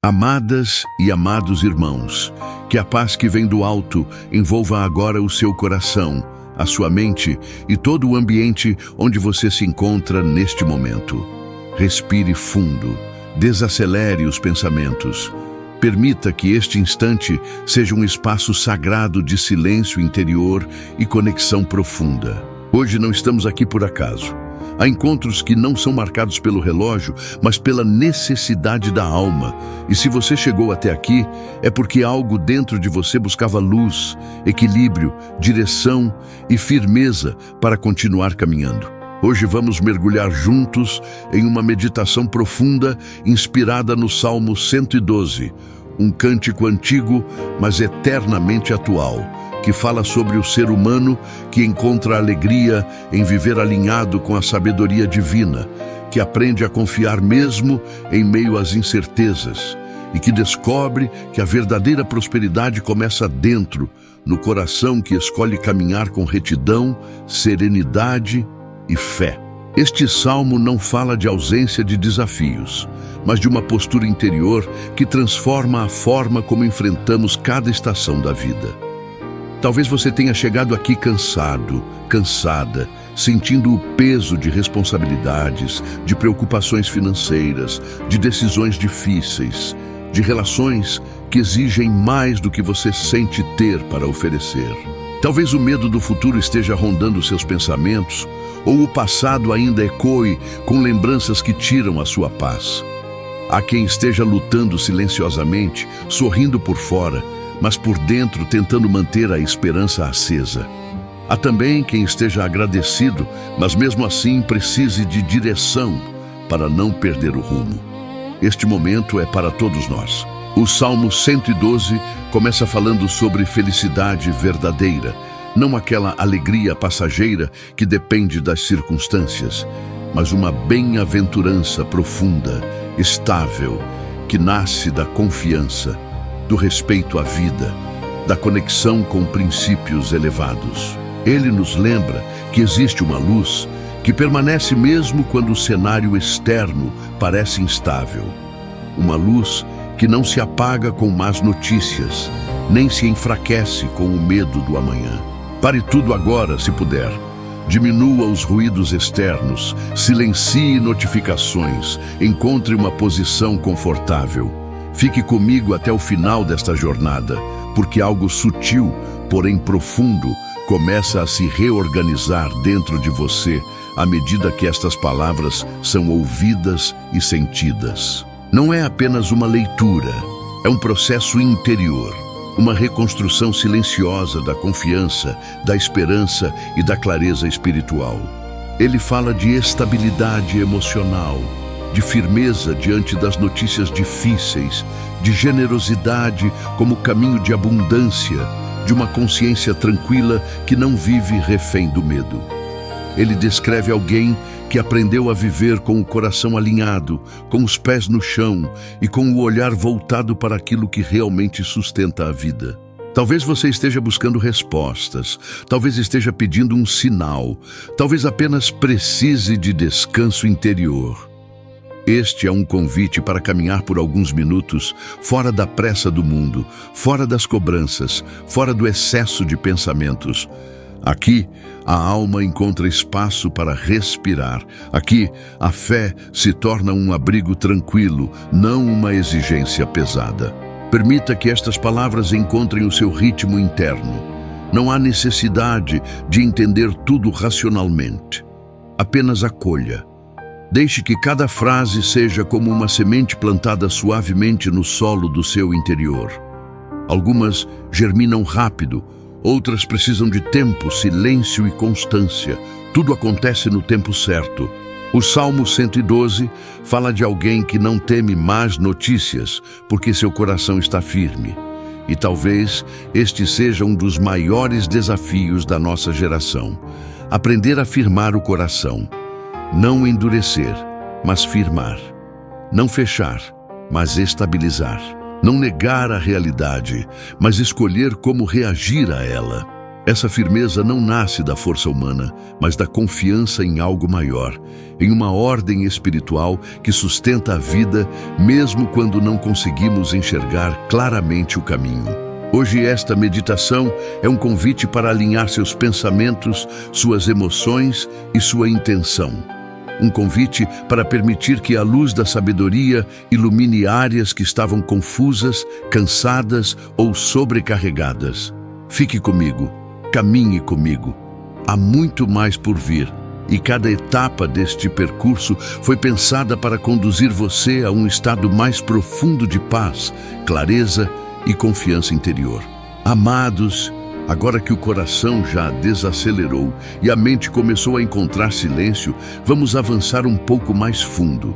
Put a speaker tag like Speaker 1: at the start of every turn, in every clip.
Speaker 1: Amadas e amados irmãos, que a paz que vem do alto envolva agora o seu coração, a sua mente e todo o ambiente onde você se encontra neste momento. Respire fundo, desacelere os pensamentos. Permita que este instante seja um espaço sagrado de silêncio interior e conexão profunda. Hoje não estamos aqui por acaso. Há encontros que não são marcados pelo relógio, mas pela necessidade da alma. E se você chegou até aqui, é porque algo dentro de você buscava luz, equilíbrio, direção e firmeza para continuar caminhando. Hoje vamos mergulhar juntos em uma meditação profunda inspirada no Salmo 112, um cântico antigo, mas eternamente atual, que fala sobre o ser humano que encontra alegria em viver alinhado com a sabedoria divina, que aprende a confiar mesmo em meio às incertezas e que descobre que a verdadeira prosperidade começa dentro, no coração que escolhe caminhar com retidão, serenidade e fé. Este salmo não fala de ausência de desafios, mas de uma postura interior que transforma a forma como enfrentamos cada estação da vida. Talvez você tenha chegado aqui cansado, cansada, sentindo o peso de responsabilidades, de preocupações financeiras, de decisões difíceis, de relações que exigem mais do que você sente ter para oferecer. Talvez o medo do futuro esteja rondando seus pensamentos, ou o passado ainda ecoe com lembranças que tiram a sua paz. Há quem esteja lutando silenciosamente, sorrindo por fora, mas por dentro tentando manter a esperança acesa. Há também quem esteja agradecido, mas mesmo assim precise de direção para não perder o rumo. Este momento é para todos nós. O Salmo 112 começa falando sobre felicidade verdadeira, não aquela alegria passageira que depende das circunstâncias, mas uma bem-aventurança profunda, estável, que nasce da confiança, do respeito à vida, da conexão com princípios elevados. Ele nos lembra que existe uma luz que permanece mesmo quando o cenário externo parece instável. Uma luz que não se apaga com más notícias, nem se enfraquece com o medo do amanhã. Pare tudo agora, se puder. Diminua os ruídos externos, silencie notificações, encontre uma posição confortável. Fique comigo até o final desta jornada, porque algo sutil, porém profundo, começa a se reorganizar dentro de você à medida que estas palavras são ouvidas e sentidas. Não é apenas uma leitura, é um processo interior, uma reconstrução silenciosa da confiança, da esperança e da clareza espiritual. Ele fala de estabilidade emocional, de firmeza diante das notícias difíceis, de generosidade como caminho de abundância, de uma consciência tranquila que não vive refém do medo. Ele descreve alguém que aprendeu a viver com o coração alinhado, com os pés no chão e com o olhar voltado para aquilo que realmente sustenta a vida. Talvez você esteja buscando respostas, talvez esteja pedindo um sinal, talvez apenas precise de descanso interior. Este é um convite para caminhar por alguns minutos fora da pressa do mundo, fora das cobranças, fora do excesso de pensamentos. Aqui, a alma encontra espaço para respirar. Aqui, a fé se torna um abrigo tranquilo, não uma exigência pesada. Permita que estas palavras encontrem o seu ritmo interno. Não há necessidade de entender tudo racionalmente. Apenas acolha. Deixe que cada frase seja como uma semente plantada suavemente no solo do seu interior. Algumas germinam rápido, outras precisam de tempo, silêncio e constância. Tudo acontece no tempo certo. O Salmo 112 fala de alguém que não teme más notícias, porque seu coração está firme. E talvez este seja um dos maiores desafios da nossa geração. Aprender a firmar o coração. Não endurecer, mas firmar. Não fechar, mas estabilizar. Não negar a realidade, mas escolher como reagir a ela. Essa firmeza não nasce da força humana, mas da confiança em algo maior, em uma ordem espiritual que sustenta a vida, mesmo quando não conseguimos enxergar claramente o caminho. Hoje esta meditação é um convite para alinhar seus pensamentos, suas emoções e sua intenção. Um convite para permitir que a luz da sabedoria ilumine áreas que estavam confusas, cansadas ou sobrecarregadas. Fique comigo. Caminhe comigo. Há muito mais por vir, e cada etapa deste percurso foi pensada para conduzir você a um estado mais profundo de paz, clareza e confiança interior. Amados, agora que o coração já desacelerou e a mente começou a encontrar silêncio, vamos avançar um pouco mais fundo.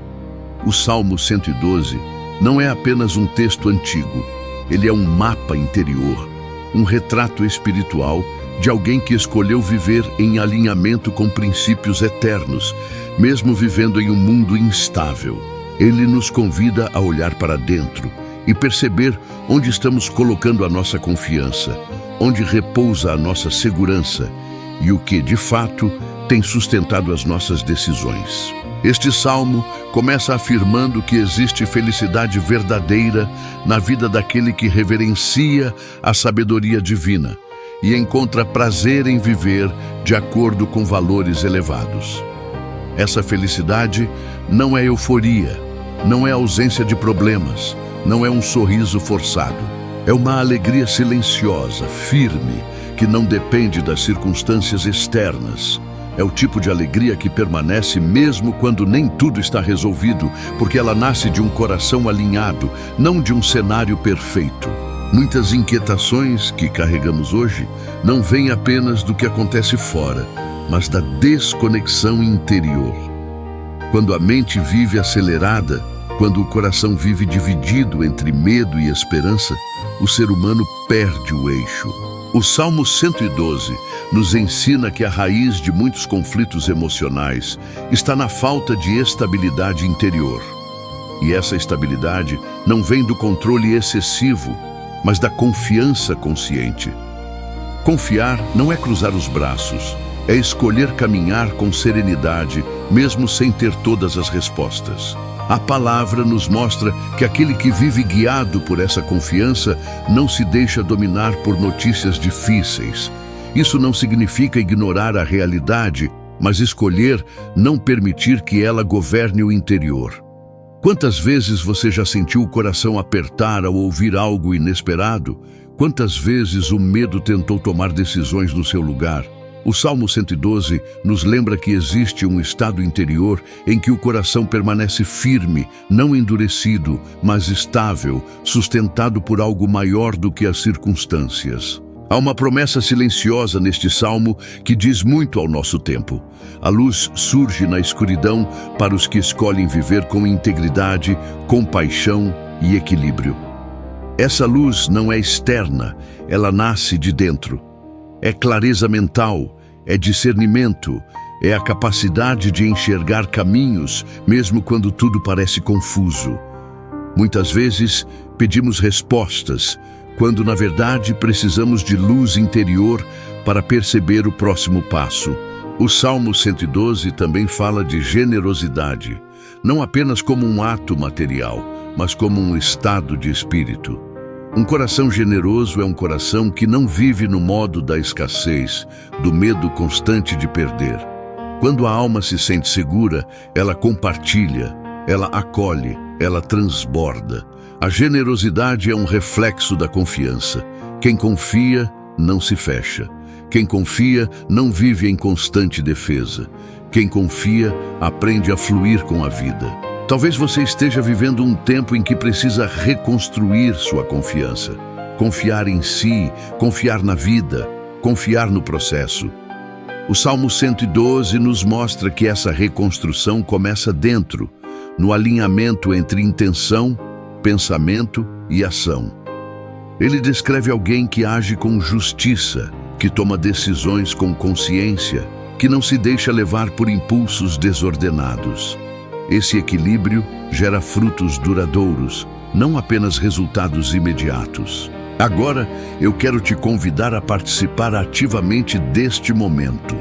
Speaker 1: O Salmo 112 não é apenas um texto antigo, ele é um mapa interior, um retrato espiritual de alguém que escolheu viver em alinhamento com princípios eternos, mesmo vivendo em um mundo instável. Ele nos convida a olhar para dentro e perceber onde estamos colocando a nossa confiança, onde repousa a nossa segurança e o que, de fato, tem sustentado as nossas decisões. Este salmo começa afirmando que existe felicidade verdadeira na vida daquele que reverencia a sabedoria divina e encontra prazer em viver de acordo com valores elevados. Essa felicidade não é euforia, não é ausência de problemas, não é um sorriso forçado. É uma alegria silenciosa, firme, que não depende das circunstâncias externas. É o tipo de alegria que permanece mesmo quando nem tudo está resolvido, porque ela nasce de um coração alinhado, não de um cenário perfeito. Muitas inquietações que carregamos hoje não vêm apenas do que acontece fora, mas da desconexão interior. Quando a mente vive acelerada, quando o coração vive dividido entre medo e esperança, o ser humano perde o eixo. O Salmo 112 nos ensina que a raiz de muitos conflitos emocionais está na falta de estabilidade interior. E essa estabilidade não vem do controle excessivo, mas da confiança consciente. Confiar não é cruzar os braços, é escolher caminhar com serenidade, mesmo sem ter todas as respostas. A palavra nos mostra que aquele que vive guiado por essa confiança não se deixa dominar por notícias difíceis. Isso não significa ignorar a realidade, mas escolher não permitir que ela governe o interior. Quantas vezes você já sentiu o coração apertar ao ouvir algo inesperado? Quantas vezes o medo tentou tomar decisões no seu lugar? O Salmo 112 nos lembra que existe um estado interior em que o coração permanece firme, não endurecido, mas estável, sustentado por algo maior do que as circunstâncias. Há uma promessa silenciosa neste salmo que diz muito ao nosso tempo. A luz surge na escuridão para os que escolhem viver com integridade, compaixão e equilíbrio. Essa luz não é externa, ela nasce de dentro. É clareza mental, é discernimento, é a capacidade de enxergar caminhos, mesmo quando tudo parece confuso. Muitas vezes pedimos respostas, quando na verdade precisamos de luz interior para perceber o próximo passo. O Salmo 112 também fala de generosidade, não apenas como um ato material, mas como um estado de espírito. Um coração generoso é um coração que não vive no modo da escassez, do medo constante de perder. Quando a alma se sente segura, ela compartilha, ela acolhe, ela transborda. A generosidade é um reflexo da confiança. Quem confia, não se fecha. Quem confia, não vive em constante defesa. Quem confia, aprende a fluir com a vida. Talvez você esteja vivendo um tempo em que precisa reconstruir sua confiança. Confiar em si, confiar na vida, confiar no processo. O Salmo 112 nos mostra que essa reconstrução começa dentro, no alinhamento entre intenção, pensamento e ação. Ele descreve alguém que age com justiça, que toma decisões com consciência, que não se deixa levar por impulsos desordenados. Esse equilíbrio gera frutos duradouros, não apenas resultados imediatos. Agora, eu quero te convidar a participar ativamente deste momento.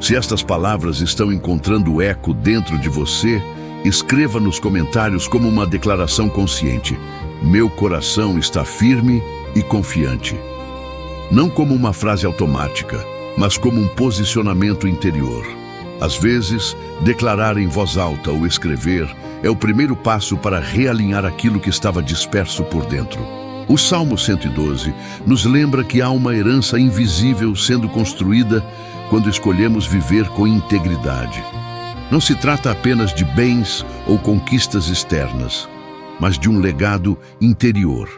Speaker 1: Se estas palavras estão encontrando eco dentro de você, escreva nos comentários como uma declaração consciente: meu coração está firme e confiante. Não como uma frase automática, mas como um posicionamento interior. Às vezes, declarar em voz alta ou escrever é o primeiro passo para realinhar aquilo que estava disperso por dentro. O Salmo 112 nos lembra que há uma herança invisível sendo construída quando escolhemos viver com integridade. Não se trata apenas de bens ou conquistas externas, mas de um legado interior: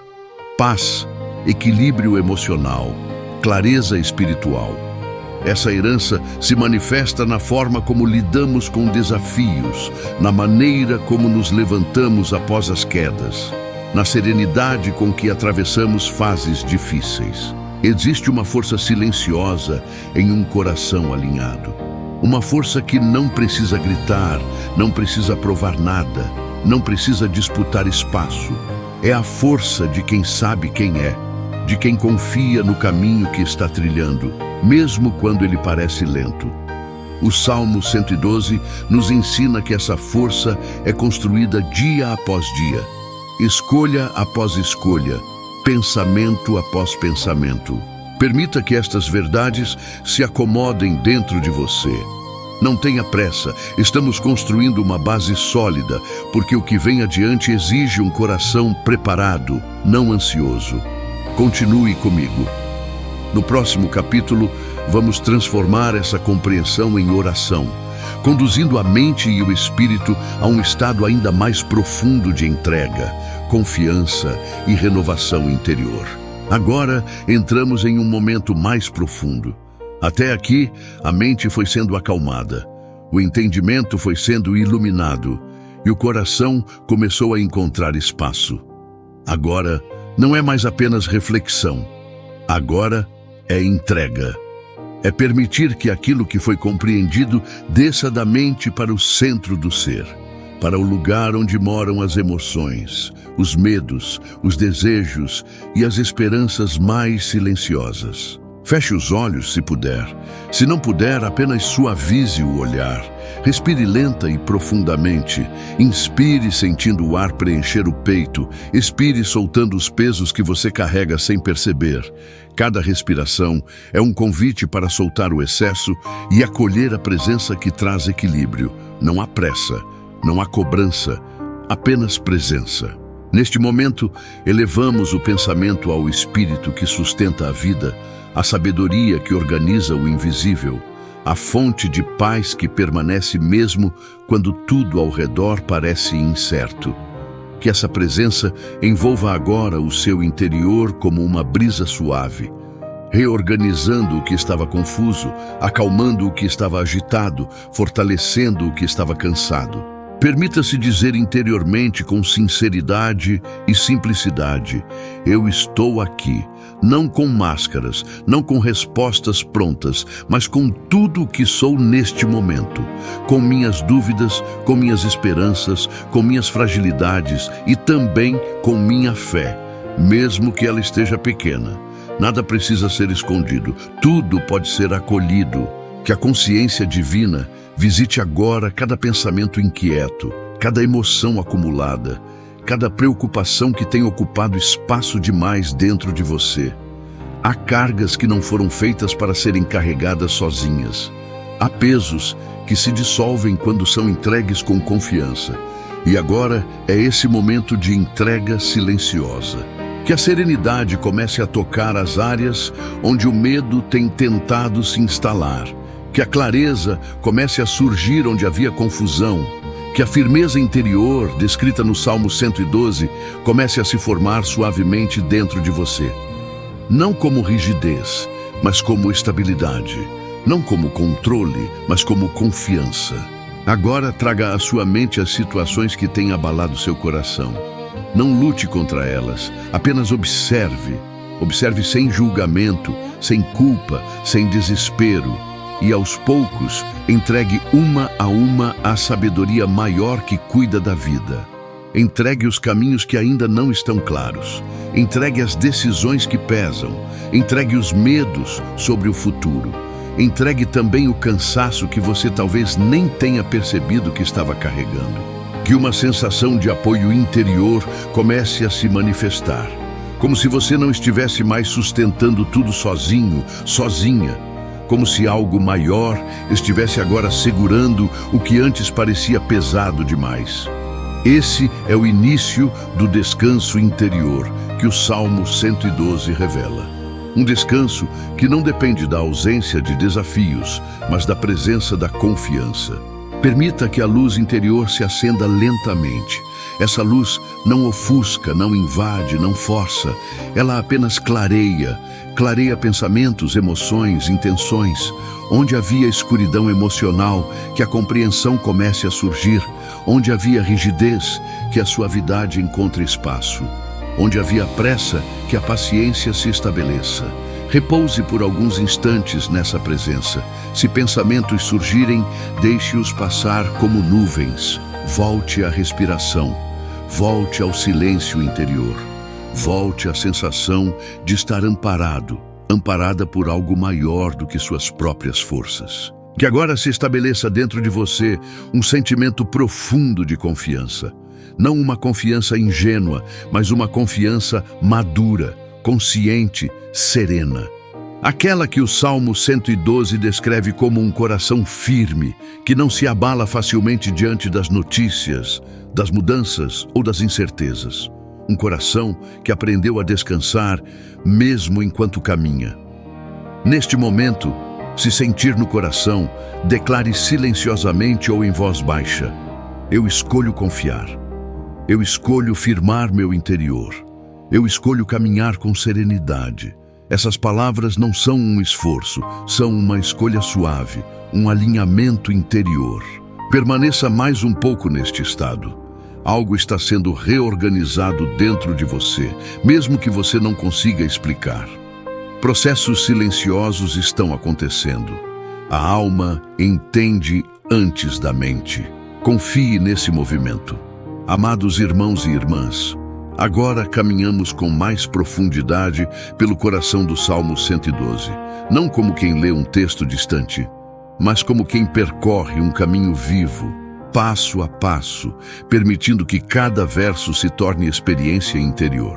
Speaker 1: paz, equilíbrio emocional, clareza espiritual. Essa herança se manifesta na forma como lidamos com desafios, na maneira como nos levantamos após as quedas, na serenidade com que atravessamos fases difíceis. Existe uma força silenciosa em um coração alinhado. Uma força que não precisa gritar, não precisa provar nada, não precisa disputar espaço. É a força de quem sabe quem é, de quem confia no caminho que está trilhando, mesmo quando ele parece lento. O Salmo 112 nos ensina que essa força é construída dia após dia, escolha após escolha, pensamento após pensamento. Permita que estas verdades se acomodem dentro de você. Não tenha pressa, estamos construindo uma base sólida, porque o que vem adiante exige um coração preparado, não ansioso. Continue comigo. No próximo capítulo, vamos transformar essa compreensão em oração, conduzindo a mente e o espírito a um estado ainda mais profundo de entrega, confiança e renovação interior. Agora, entramos em um momento mais profundo. Até aqui, a mente foi sendo acalmada, o entendimento foi sendo iluminado e o coração começou a encontrar espaço. Agora, não é mais apenas reflexão. Agora é entrega. É permitir que aquilo que foi compreendido desça da mente para o centro do ser, para o lugar onde moram as emoções, os medos, os desejos e as esperanças mais silenciosas. Feche os olhos se puder. Se não puder, apenas suavize o olhar. Respire lenta e profundamente. Inspire sentindo o ar preencher o peito. Expire soltando os pesos que você carrega sem perceber. Cada respiração é um convite para soltar o excesso e acolher a presença que traz equilíbrio. Não há pressa, não há cobrança, apenas presença. Neste momento, elevamos o pensamento ao espírito que sustenta a vida, a sabedoria que organiza o invisível, a fonte de paz que permanece mesmo quando tudo ao redor parece incerto. Que essa presença envolva agora o seu interior como uma brisa suave, reorganizando o que estava confuso, acalmando o que estava agitado, fortalecendo o que estava cansado. Permita-se dizer interiormente com sinceridade e simplicidade: eu estou aqui, não com máscaras, não com respostas prontas, mas com tudo o que sou neste momento, com minhas dúvidas, com minhas esperanças, com minhas fragilidades e também com minha fé, mesmo que ela esteja pequena. Nada precisa ser escondido, tudo pode ser acolhido. Que a consciência divina visite agora cada pensamento inquieto, cada emoção acumulada, cada preocupação que tem ocupado espaço demais dentro de você. Há cargas que não foram feitas para serem carregadas sozinhas. Há pesos que se dissolvem quando são entregues com confiança. E agora é esse momento de entrega silenciosa. Que a serenidade comece a tocar as áreas onde o medo tem tentado se instalar. Que a clareza comece a surgir onde havia confusão. Que a firmeza interior, descrita no Salmo 112, comece a se formar suavemente dentro de você. Não como rigidez, mas como estabilidade. Não como controle, mas como confiança. Agora traga à sua mente as situações que têm abalado seu coração. Não lute contra elas, apenas observe. Observe sem julgamento, sem culpa, sem desespero. E aos poucos, entregue uma a uma a sabedoria maior que cuida da vida. Entregue os caminhos que ainda não estão claros. Entregue as decisões que pesam. Entregue os medos sobre o futuro. Entregue também o cansaço que você talvez nem tenha percebido que estava carregando. Que uma sensação de apoio interior comece a se manifestar. Como se você não estivesse mais sustentando tudo sozinho, sozinha. Como se algo maior estivesse agora segurando o que antes parecia pesado demais. Esse é o início do descanso interior que o Salmo 112 revela. Um descanso que não depende da ausência de desafios, mas da presença da confiança. Permita que a luz interior se acenda lentamente. Essa luz não ofusca, não invade, não força. Ela apenas clareia. Clareia pensamentos, emoções, intenções. Onde havia escuridão emocional, que a compreensão comece a surgir. Onde havia rigidez, que a suavidade encontre espaço. Onde havia pressa, que a paciência se estabeleça. Repouse por alguns instantes nessa presença. Se pensamentos surgirem, deixe-os passar como nuvens. Volte à respiração. Volte ao silêncio interior. Volte à sensação de estar amparado, amparada por algo maior do que suas próprias forças. Que agora se estabeleça dentro de você um sentimento profundo de confiança. Não uma confiança ingênua, mas uma confiança madura, consciente, serena. Aquela que o Salmo 112 descreve como um coração firme, que não se abala facilmente diante das notícias, das mudanças ou das incertezas. Um coração que aprendeu a descansar mesmo enquanto caminha. Neste momento, se sentir no coração, declare silenciosamente ou em voz baixa: eu escolho confiar. Eu escolho firmar meu interior. Eu escolho caminhar com serenidade. Essas palavras não são um esforço, são uma escolha suave, um alinhamento interior. Permaneça mais um pouco neste estado. Algo está sendo reorganizado dentro de você, mesmo que você não consiga explicar. Processos silenciosos estão acontecendo. A alma entende antes da mente. Confie nesse movimento. Amados irmãos e irmãs, agora caminhamos com mais profundidade pelo coração do Salmo 112, não como quem lê um texto distante, mas como quem percorre um caminho vivo, passo a passo, permitindo que cada verso se torne experiência interior.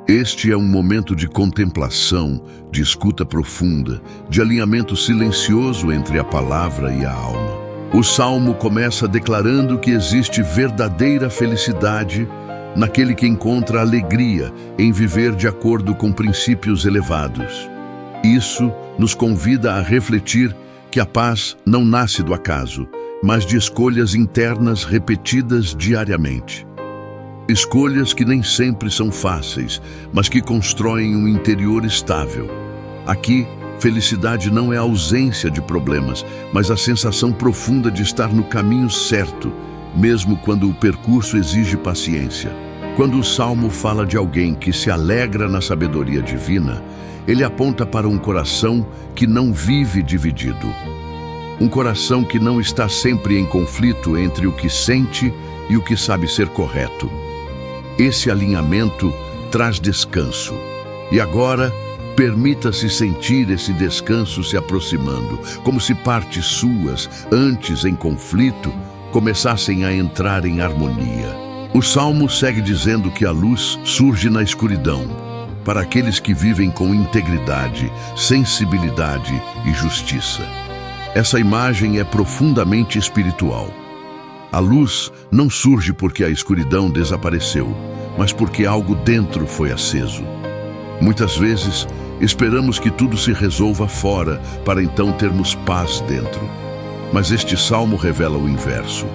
Speaker 1: Este é um momento de contemplação, de escuta profunda, de alinhamento silencioso entre a palavra e a alma. O Salmo começa declarando que existe verdadeira felicidade naquele que encontra alegria em viver de acordo com princípios elevados. Isso nos convida a refletir que a paz não nasce do acaso, mas de escolhas internas repetidas diariamente. Escolhas que nem sempre são fáceis, mas que constroem um interior estável. Aqui, felicidade não é a ausência de problemas, mas a sensação profunda de estar no caminho certo, mesmo quando o percurso exige paciência. Quando o Salmo fala de alguém que se alegra na sabedoria divina, ele aponta para um coração que não vive dividido. Um coração que não está sempre em conflito entre o que sente e o que sabe ser correto. Esse alinhamento traz descanso. E agora, permita-se sentir esse descanso se aproximando, como se partes suas, antes em conflito, começassem a entrar em harmonia. O Salmo segue dizendo que a luz surge na escuridão, para aqueles que vivem com integridade, sensibilidade e justiça. Essa imagem é profundamente espiritual. A luz não surge porque a escuridão desapareceu, mas porque algo dentro foi aceso. Muitas vezes, esperamos que tudo se resolva fora para então termos paz dentro. Mas este salmo revela o inverso.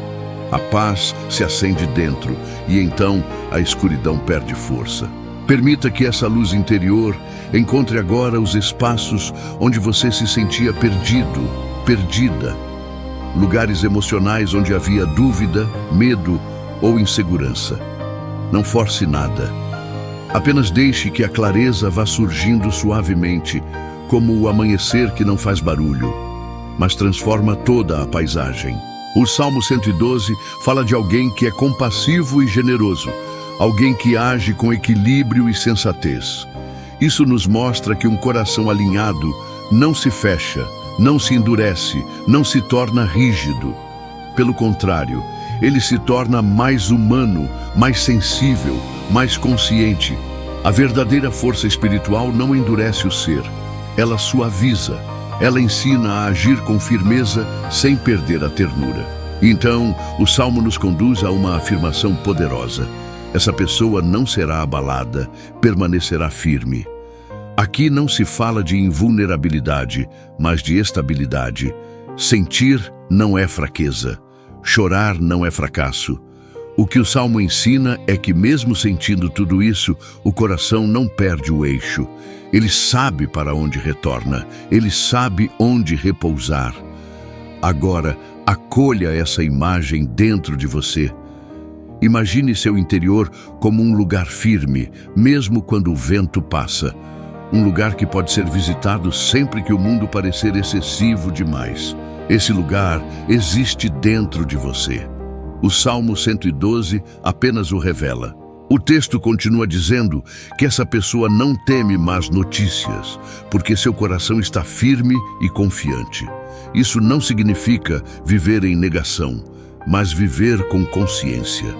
Speaker 1: A paz se acende dentro e então a escuridão perde força. Permita que essa luz interior encontre agora os espaços onde você se sentia perdido, perdida. Lugares emocionais onde havia dúvida, medo ou insegurança. Não force nada. Apenas deixe que a clareza vá surgindo suavemente, como o amanhecer que não faz barulho, mas transforma toda a paisagem. O Salmo 112 fala de alguém que é compassivo e generoso, alguém que age com equilíbrio e sensatez. Isso nos mostra que um coração alinhado não se fecha, não se endurece, não se torna rígido. Pelo contrário, ele se torna mais humano, mais sensível, mais consciente. A verdadeira força espiritual não endurece o ser, ela suaviza, ela ensina a agir com firmeza sem perder a ternura. Então, o Salmo nos conduz a uma afirmação poderosa. Essa pessoa não será abalada, permanecerá firme. Aqui não se fala de invulnerabilidade, mas de estabilidade. Sentir não é fraqueza. Chorar não é fracasso. O que o Salmo ensina é que mesmo sentindo tudo isso, o coração não perde o eixo. Ele sabe para onde retorna, ele sabe onde repousar. Agora, acolha essa imagem dentro de você. Imagine seu interior como um lugar firme, mesmo quando o vento passa. Um lugar que pode ser visitado sempre que o mundo parecer excessivo demais. Esse lugar existe dentro de você. O Salmo 112 apenas o revela. O texto continua dizendo que essa pessoa não teme más notícias, porque seu coração está firme e confiante. Isso não significa viver em negação, mas viver com consciência.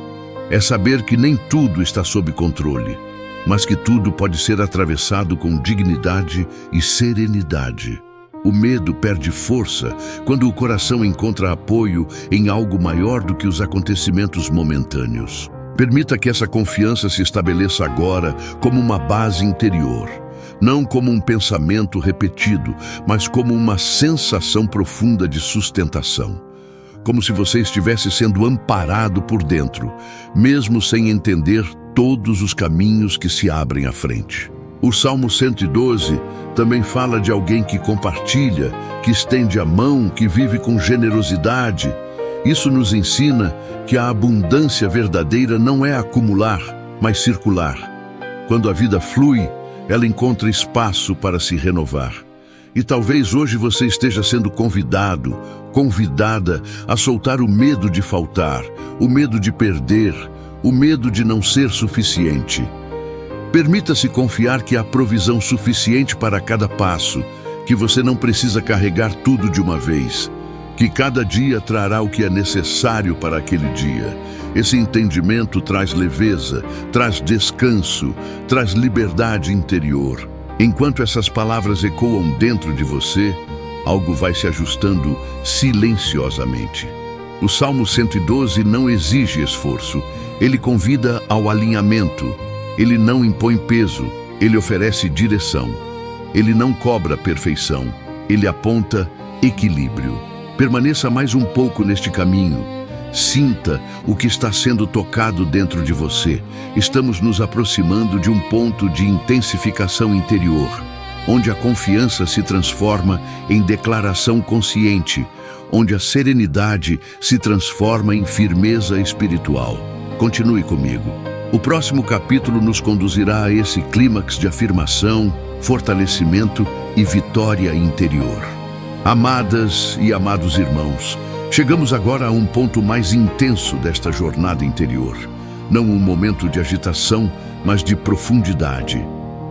Speaker 1: É saber que nem tudo está sob controle, mas que tudo pode ser atravessado com dignidade e serenidade. O medo perde força quando o coração encontra apoio em algo maior do que os acontecimentos momentâneos. Permita que essa confiança se estabeleça agora como uma base interior, não como um pensamento repetido, mas como uma sensação profunda de sustentação. Como se você estivesse sendo amparado por dentro, mesmo sem entender todos os caminhos que se abrem à frente. O Salmo 112 também fala de alguém que compartilha, que estende a mão, que vive com generosidade. Isso nos ensina que a abundância verdadeira não é acumular, mas circular. Quando a vida flui, ela encontra espaço para se renovar. E talvez hoje você esteja sendo convidado, convidada a soltar o medo de faltar, o medo de perder, o medo de não ser suficiente. Permita-se confiar que há provisão suficiente para cada passo, que você não precisa carregar tudo de uma vez, que cada dia trará o que é necessário para aquele dia. Esse entendimento traz leveza, traz descanso, traz liberdade interior. Enquanto essas palavras ecoam dentro de você, algo vai se ajustando silenciosamente. O Salmo 112 não exige esforço, ele convida ao alinhamento. Ele não impõe peso, ele oferece direção. Ele não cobra perfeição, ele aponta equilíbrio. Permaneça mais um pouco neste caminho. Sinta o que está sendo tocado dentro de você. Estamos nos aproximando de um ponto de intensificação interior, onde a confiança se transforma em declaração consciente, onde a serenidade se transforma em firmeza espiritual. Continue comigo. O próximo capítulo nos conduzirá a esse clímax de afirmação, fortalecimento e vitória interior. Amadas e amados irmãos, chegamos agora a um ponto mais intenso desta jornada interior. Não um momento de agitação, mas de profundidade.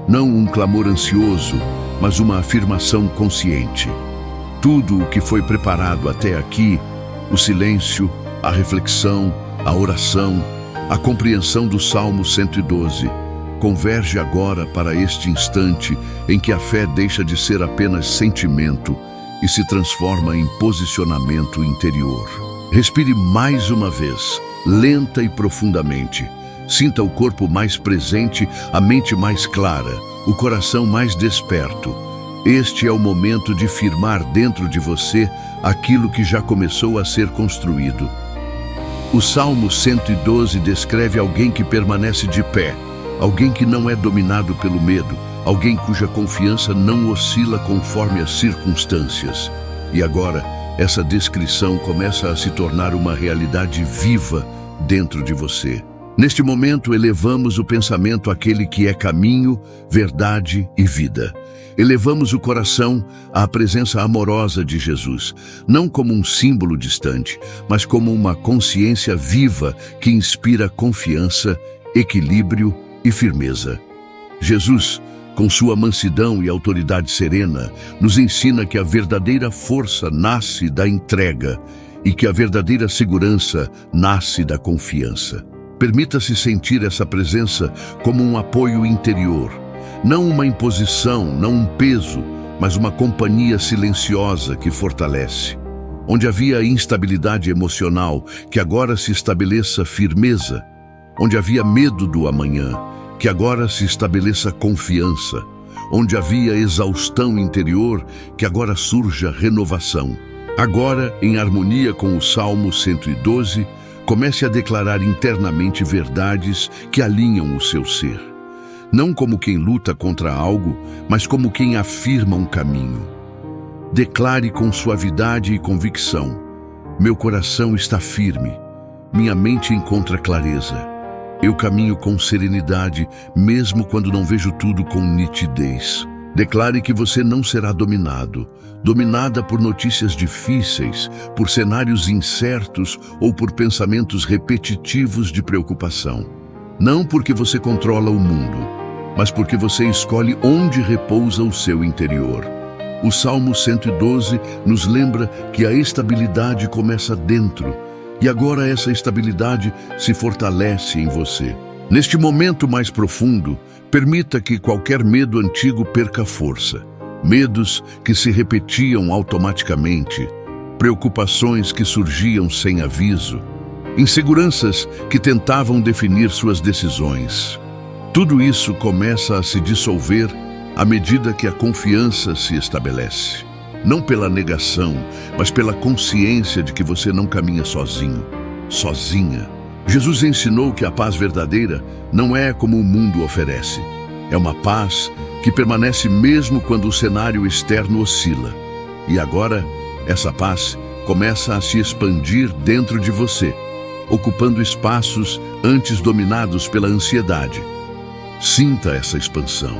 Speaker 1: Não um clamor ansioso, mas uma afirmação consciente. Tudo o que foi preparado até aqui, o silêncio, a reflexão, a oração, a compreensão do Salmo 112, converge agora para este instante em que a fé deixa de ser apenas sentimento e se transforma em posicionamento interior. Respire mais uma vez, lenta e profundamente. Sinta o corpo mais presente, a mente mais clara, o coração mais desperto. Este é o momento de firmar dentro de você aquilo que já começou a ser construído. O Salmo 112 descreve alguém que permanece de pé, alguém que não é dominado pelo medo, alguém cuja confiança não oscila conforme as circunstâncias. E agora, essa descrição começa a se tornar uma realidade viva dentro de você. Neste momento, elevamos o pensamento àquele que é caminho, verdade e vida. Elevamos o coração à presença amorosa de Jesus, não como um símbolo distante, mas como uma consciência viva que inspira confiança, equilíbrio e firmeza. Jesus, com sua mansidão e autoridade serena, nos ensina que a verdadeira força nasce da entrega e que a verdadeira segurança nasce da confiança. Permita-se sentir essa presença como um apoio interior, não uma imposição, não um peso, mas uma companhia silenciosa que fortalece. Onde havia instabilidade emocional, que agora se estabeleça firmeza. Onde havia medo do amanhã, que agora se estabeleça confiança. Onde havia exaustão interior, que agora surja renovação. Agora, em harmonia com o Salmo 112, comece a declarar internamente verdades que alinham o seu ser. Não como quem luta contra algo, mas como quem afirma um caminho. Declare com suavidade e convicção: meu coração está firme, minha mente encontra clareza. Eu caminho com serenidade, mesmo quando não vejo tudo com nitidez. Declare que você não será dominada por notícias difíceis, por cenários incertos ou por pensamentos repetitivos de preocupação. Não porque você controla o mundo, mas porque você escolhe onde repousa o seu interior. O Salmo 112 nos lembra que a estabilidade começa dentro, e agora essa estabilidade se fortalece em você. Neste momento mais profundo, permita que qualquer medo antigo perca força. Medos que se repetiam automaticamente, preocupações que surgiam sem aviso, inseguranças que tentavam definir suas decisões. Tudo isso começa a se dissolver à medida que a confiança se estabelece. Não pela negação, mas pela consciência de que você não caminha sozinho, sozinha. Jesus ensinou que a paz verdadeira não é como o mundo oferece. É uma paz que permanece mesmo quando o cenário externo oscila. E agora, essa paz começa a se expandir dentro de você, ocupando espaços antes dominados pela ansiedade. Sinta essa expansão.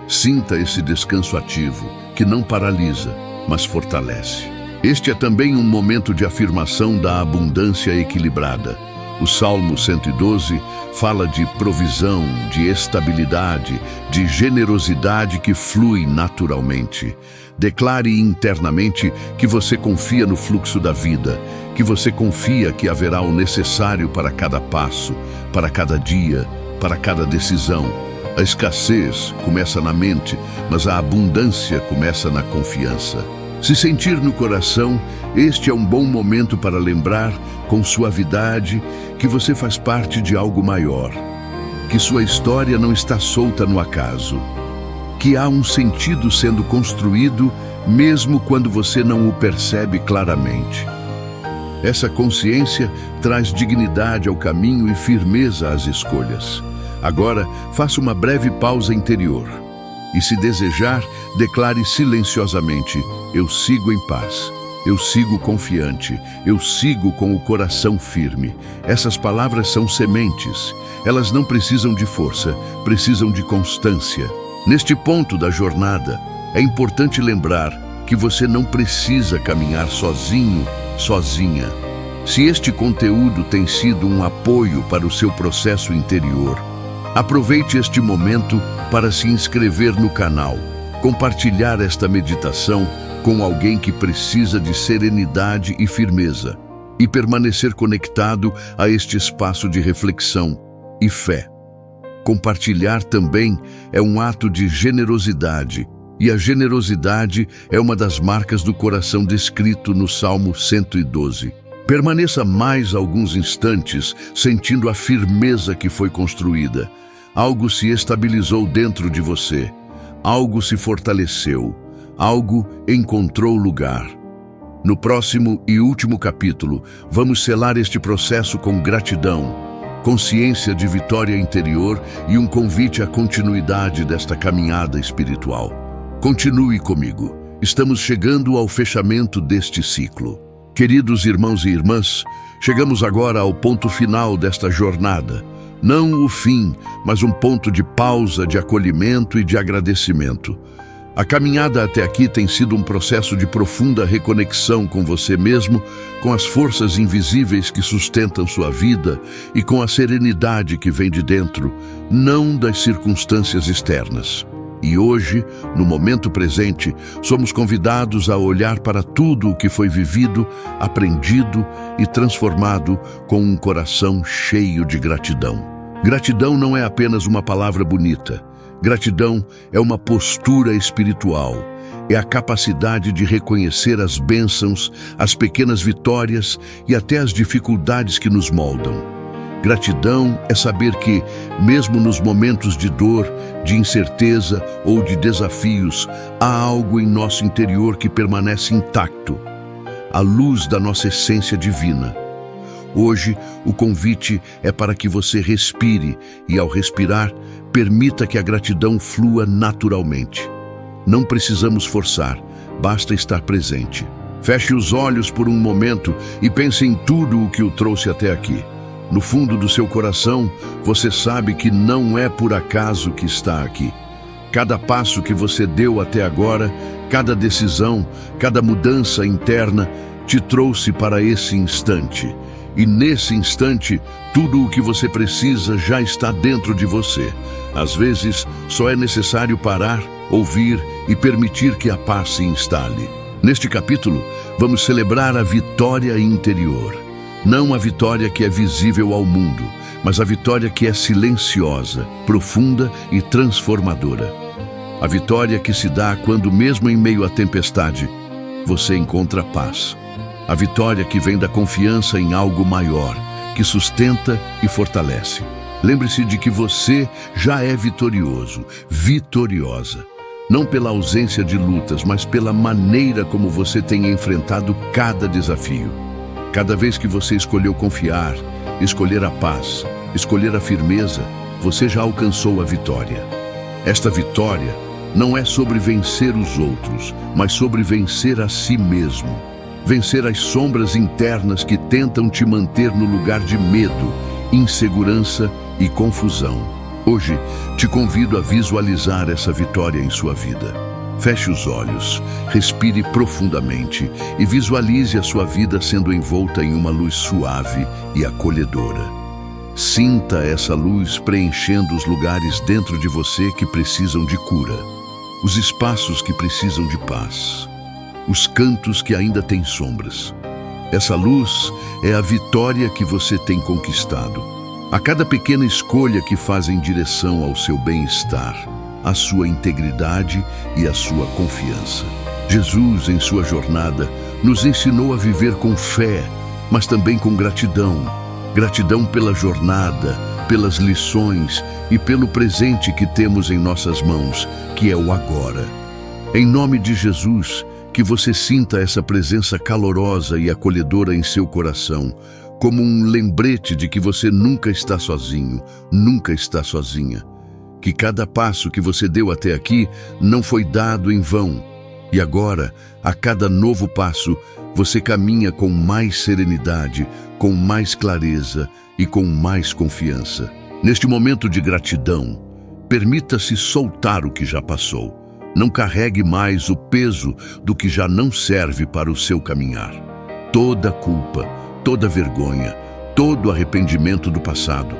Speaker 1: Sinta esse descanso ativo, que não paralisa, mas fortalece. Este é também um momento de afirmação da abundância equilibrada. O Salmo 112 fala de provisão, de estabilidade, de generosidade que flui naturalmente. Declare internamente que você confia no fluxo da vida, que você confia que haverá o necessário para cada passo, para cada dia, para cada decisão. A escassez começa na mente, mas a abundância começa na confiança. Se sentir no coração, este é um bom momento para lembrar, com suavidade, que você faz parte de algo maior, que sua história não está solta no acaso, que há um sentido sendo construído mesmo quando você não o percebe claramente. Essa consciência traz dignidade ao caminho e firmeza às escolhas. Agora, faça uma breve pausa interior e, se desejar, declare silenciosamente: eu sigo em paz. Eu sigo confiante, eu sigo com o coração firme. Essas palavras são sementes. Elas não precisam de força, precisam de constância. Neste ponto da jornada, é importante lembrar que você não precisa caminhar sozinho, sozinha. Se este conteúdo tem sido um apoio para o seu processo interior, aproveite este momento para se inscrever no canal, compartilhar esta meditação com alguém que precisa de serenidade e firmeza e permanecer conectado a este espaço de reflexão e fé. Compartilhar também é um ato de generosidade, e a generosidade é uma das marcas do coração descrito no Salmo 112. Permaneça mais alguns instantes sentindo a firmeza que foi construída. Algo se estabilizou dentro de você, algo se fortaleceu. Algo encontrou lugar. No próximo e último capítulo, vamos selar este processo com gratidão, consciência de vitória interior e um convite à continuidade desta caminhada espiritual. Continue comigo. Estamos chegando ao fechamento deste ciclo. Queridos irmãos e irmãs, chegamos agora ao ponto final desta jornada, Não o fim, mas um ponto de pausa, de acolhimento e de agradecimento. A caminhada até aqui tem sido um processo de profunda reconexão com você mesmo, com as forças invisíveis que sustentam sua vida e com a serenidade que vem de dentro, não das circunstâncias externas. E hoje, no momento presente, somos convidados a olhar para tudo o que foi vivido, aprendido e transformado com um coração cheio de gratidão. Gratidão não é apenas uma palavra bonita. Gratidão é uma postura espiritual. É a capacidade de reconhecer as bênçãos, as pequenas vitórias e até as dificuldades que nos moldam. Gratidão é saber que, mesmo nos momentos de dor, de incerteza ou de desafios, há algo em nosso interior que permanece intacto, a luz da nossa essência divina. Hoje, o convite é para que você respire e, ao respirar, permita que a gratidão flua naturalmente. Não precisamos forçar, basta estar presente. Feche os olhos por um momento e pense em tudo o que o trouxe até aqui. No fundo do seu coração, você sabe que não é por acaso que está aqui. Cada passo que você deu até agora, cada decisão, cada mudança interna, te trouxe para esse instante. E nesse instante, tudo o que você precisa já está dentro de você. Às vezes, só é necessário parar, ouvir e permitir que a paz se instale. Neste capítulo, vamos celebrar a vitória interior. Não a vitória que é visível ao mundo, mas a vitória que é silenciosa, profunda e transformadora. A vitória que se dá quando, mesmo em meio à tempestade, você encontra paz. A vitória que vem da confiança em algo maior, que sustenta e fortalece. Lembre-se de que você já é vitorioso, vitoriosa. Não pela ausência de lutas, mas pela maneira como você tem enfrentado cada desafio. Cada vez que você escolheu confiar, escolher a paz, escolher a firmeza, você já alcançou a vitória. Esta vitória não é sobre vencer os outros, mas sobre vencer a si mesmo. Vencer as sombras internas que tentam te manter no lugar de medo, insegurança e confusão. Hoje, te convido a visualizar essa vitória em sua vida. Feche os olhos, respire profundamente e visualize a sua vida sendo envolta em uma luz suave e acolhedora. Sinta essa luz preenchendo os lugares dentro de você que precisam de cura, os espaços que precisam de paz, os cantos que ainda têm sombras. Essa luz é a vitória que você tem conquistado. A cada pequena escolha que faz em direção ao seu bem-estar, a sua integridade e a sua confiança. Jesus, em sua jornada, nos ensinou a viver com fé, mas também com gratidão. Gratidão pela jornada, pelas lições e pelo presente que temos em nossas mãos, que é o agora. Em nome de Jesus, que você sinta essa presença calorosa e acolhedora em seu coração, como um lembrete de que você nunca está sozinho, nunca está sozinha. Que cada passo que você deu até aqui não foi dado em vão. E agora, a cada novo passo, você caminha com mais serenidade, com mais clareza e com mais confiança. Neste momento de gratidão, permita-se soltar o que já passou. Não carregue mais o peso do que já não serve para o seu caminhar. Toda culpa, toda vergonha, todo arrependimento do passado.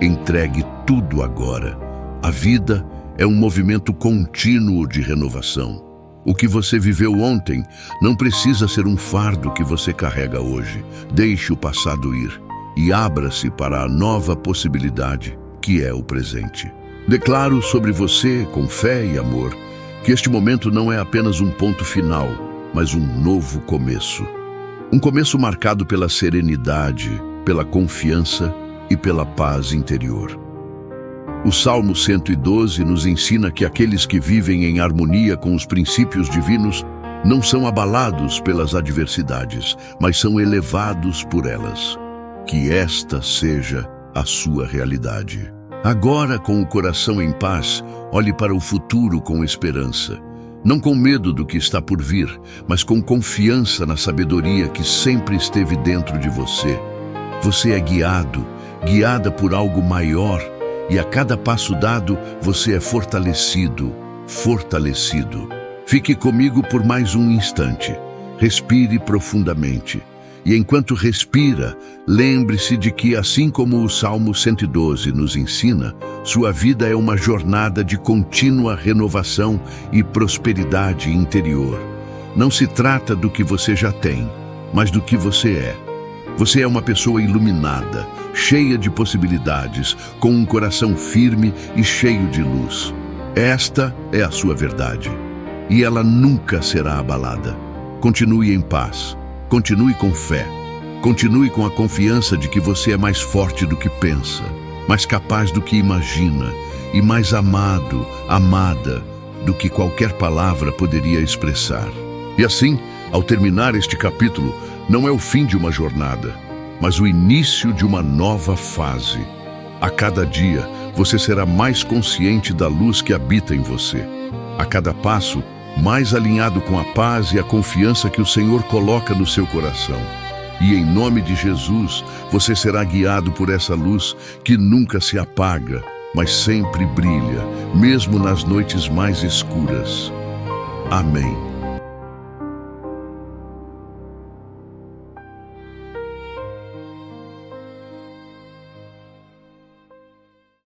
Speaker 1: Entregue tudo agora. A vida é um movimento contínuo de renovação. O que você viveu ontem não precisa ser um fardo que você carrega hoje. Deixe o passado ir e abra-se para a nova possibilidade, que é o presente. Declaro sobre você, com fé e amor, que este momento não é apenas um ponto final, mas um novo começo. Um começo marcado pela serenidade, pela confiança e pela paz interior. O Salmo 112 nos ensina que aqueles que vivem em harmonia com os princípios divinos não são abalados pelas adversidades, mas são elevados por elas. Que esta seja a sua realidade. Agora, com o coração em paz, olhe para o futuro com esperança. Não com medo do que está por vir, mas com confiança na sabedoria que sempre esteve dentro de você. Você é guiado, guiada por algo maior, e a cada passo dado você é fortalecido, fortalecido. Fique comigo por mais um instante. Respire profundamente. E enquanto respira, lembre-se de que, assim como o Salmo 112 nos ensina, sua vida é uma jornada de contínua renovação e prosperidade interior. Não se trata do que você já tem, mas do que você é. Você é uma pessoa iluminada, cheia de possibilidades, com um coração firme e cheio de luz. Esta é a sua verdade, e ela nunca será abalada. Continue em paz. Continue com fé. Continue com a confiança de que você é mais forte do que pensa, mais capaz do que imagina e mais amado, amada do que qualquer palavra poderia expressar. E assim, ao terminar este capítulo, não é o fim de uma jornada, mas o início de uma nova fase. A cada dia, você será mais consciente da luz que habita em você. A cada passo, mais alinhado com a paz e a confiança que o Senhor coloca no seu coração. E em nome de Jesus, você será guiado por essa luz que nunca se apaga, mas sempre brilha, mesmo nas noites mais escuras. Amém.